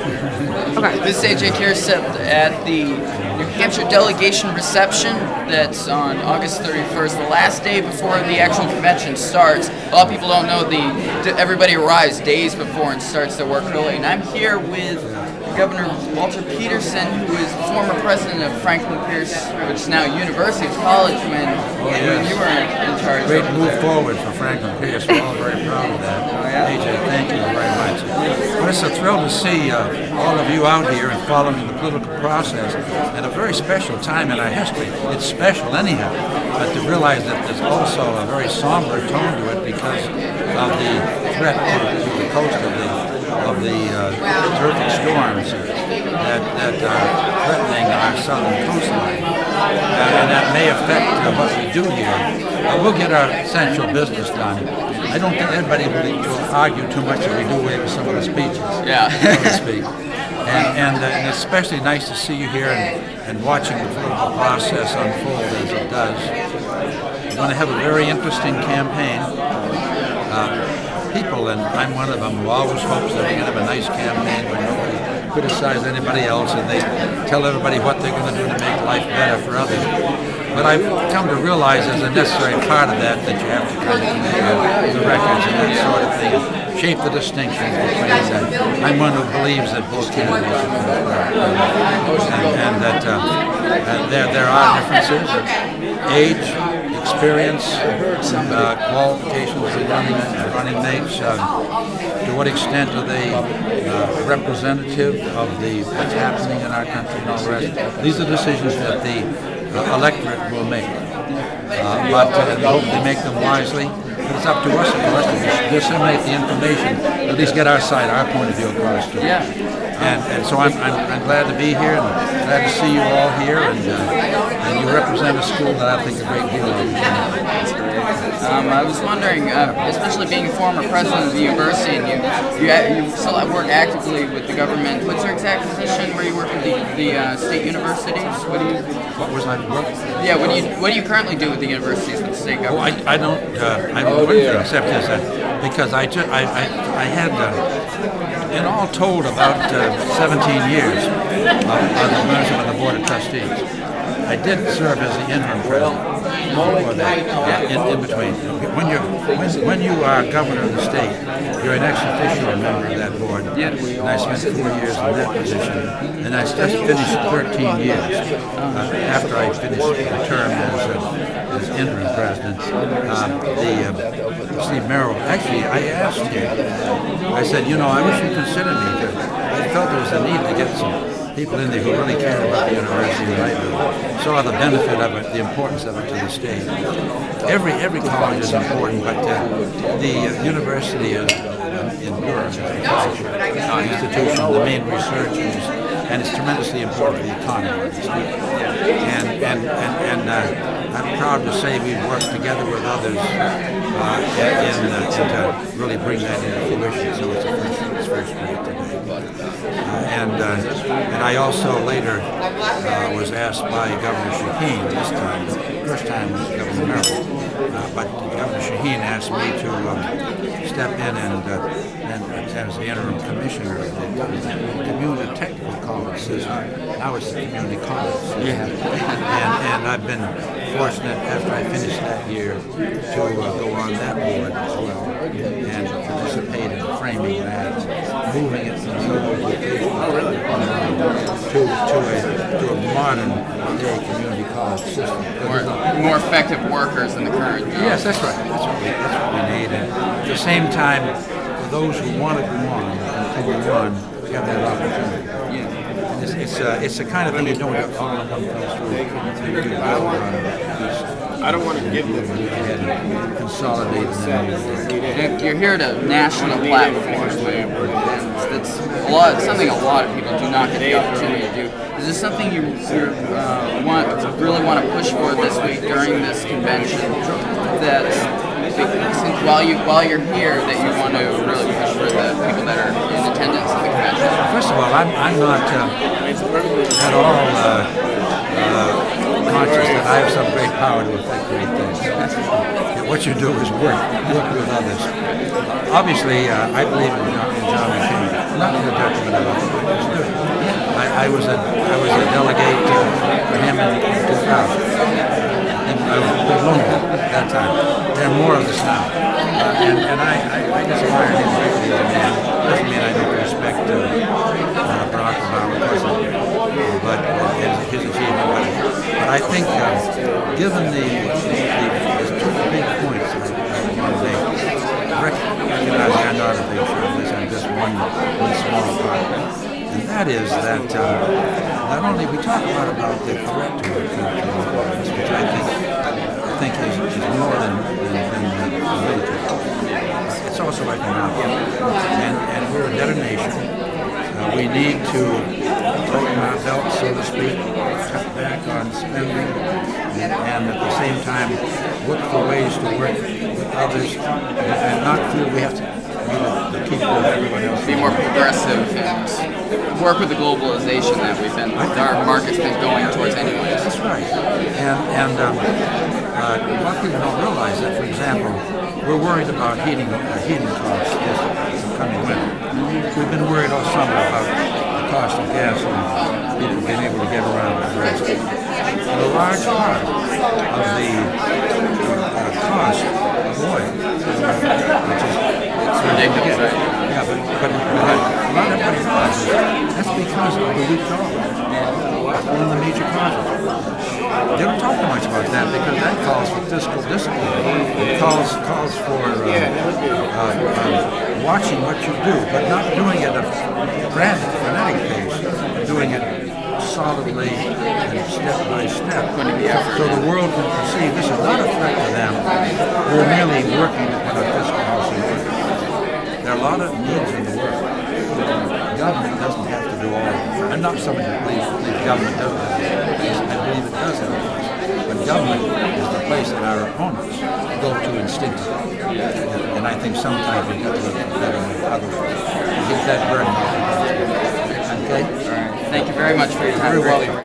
Okay. This is AJ Kiersep at the New Hampshire delegation reception that's on August 31st, the last day before the actual convention starts. A lot of people don't know everybody arrives days before and starts their work early. And I'm here with Governor Walter Peterson, who is former president of Franklin Pierce, which is now University College, when you were in charge. Great move forward for Franklin Pierce. We're all very proud of that. AJ, thank you very much. Well, it's a thrill to see all of you out here and following the political process at a very special time in our history. It's special anyhow, but to realize that there's also a very somber tone to it because of the threat to the coast of the terrific storms that are threatening our southern coastline. And that may affect what we do here. We'll get our essential business done. I don't think anybody will argue too much if we do away with some of the speeches, so to speak. And it's especially nice to see you here and watching the political process unfold as it does. We're going to have a very interesting campaign. People, and I'm one of them, who always hopes that we're going to have a nice campaign where nobody criticizes anybody else and they tell everybody what they're going to do to make life better for others. But I've come to realize as a necessary part of that you have to kind of compare the records and that sort of thing, shape the distinctions between them. I'm one who believes that both candidates should compare, and that there are differences, age, experience, qualifications that running mates. To what extent are they representative of what's happening in our country and all the rest? These are decisions that the electorate will make. But I hope they make them wisely. But it's up to us, of course, to disseminate the information, at least get our side, our point of view across to it. And so I'm glad to be here and glad to see you all here, and you represent a school that I think a great deal of. I was wondering, especially being former president of the university, and you still work actively with the government. What's your exact position where you work with the state universities? What was I working? Yeah, what do you currently do with the universities with the state government? Well, I don't accept this because I had in all told about 17 years on the membership of the Board of Trustees. I did serve as the interim president before that, in between. When you are governor of the state, you're an ex-officio member of that board. And I spent 4 years in that position, and I just finished 13 years after I finished the term as interim president. Steve Merrill, actually, I asked him, I said, I wish you'd consider me, because I felt there was a need to get some people in there who really care about the university and I do. Saw the benefit of it, the importance of it to the state. Every college is important, but the university in Durham is a flagship institution, the main research is, and it's tremendously important for the economy of the state. And I'm proud to say we've worked together with others to really bring that into fruition. So it's first rate today. And I also later was asked by Governor Shaheen this time. The first time was Governor Merrill, but Governor Shaheen asked me to step in and as the interim commissioner of the community technical college system. Now it's the community college system. And I've been fortunate after I finished that year to go on that board as well and participate in framing that, moving it from the old location to a modern day community college system. More effective workers in the current job. Yes, that's right. That's what we need. And at the same time, for those who want to go on and continue on, we have that opportunity. It's the kind of thing you don't have all in one fell swoop. I don't want to give them and consolidate them. You're here at a national platform, and it's something a lot of people do not get the opportunity to do. Is this something you really want to push for this week during this convention? That while you're here, that you want to really push for the people that are in attendance at the convention? First of all, I'm not at all conscious that I have some great power to affect great things. What you do is work with others. Obviously, I believe in John McCain. not to the detriment of others. I was a delegate for him in 2000. And I was lonely at that time. There are more of us now. And I just admire him greatly as a man. Doesn't mean I don't respect Barack Obama, of course, but his achievement. But I think, given there's two big points that I want to make. Recognizing I'm not a big journalist, I'm just one small part. And that is that not only we talk a lot about the threat to us, which I think is more than military. It's also economic. And we're a debtor nation. We need to tighten our belt, so to speak, cut back on spending, and at the same time look for ways to work with others and not feel we have to keep everyone else. Be more progressive and work with the globalization that our market's been going towards anyway. That's right. And a lot of people don't realize that, for example, we're worried about heating costs this coming winter. We've been worried all summer about the cost of gas and people being able to get around the rest. And a large part of the cost of oil, which is ridiculous, right? Yeah, but a lot of everybody realizes that's because of the weak dollar. That's one of the major causes. They don't talk too much about that because that calls for fiscal discipline. It calls for watching what you do, but not doing it at a frantic, frenetic pace, doing it solidly and step by step. So the world can perceive this is not a threat to them. We're merely working on our fiscal house in order. There are a lot of needs in the world. Government doesn't have to do all of it. I'm not someone who believes government does have a place. I believe it does have a place. But government is the place that our opponents go to instinctively. And I think sometimes we've got to look better than others. Get that burden off. Okay? All right. Thank you very much for your time.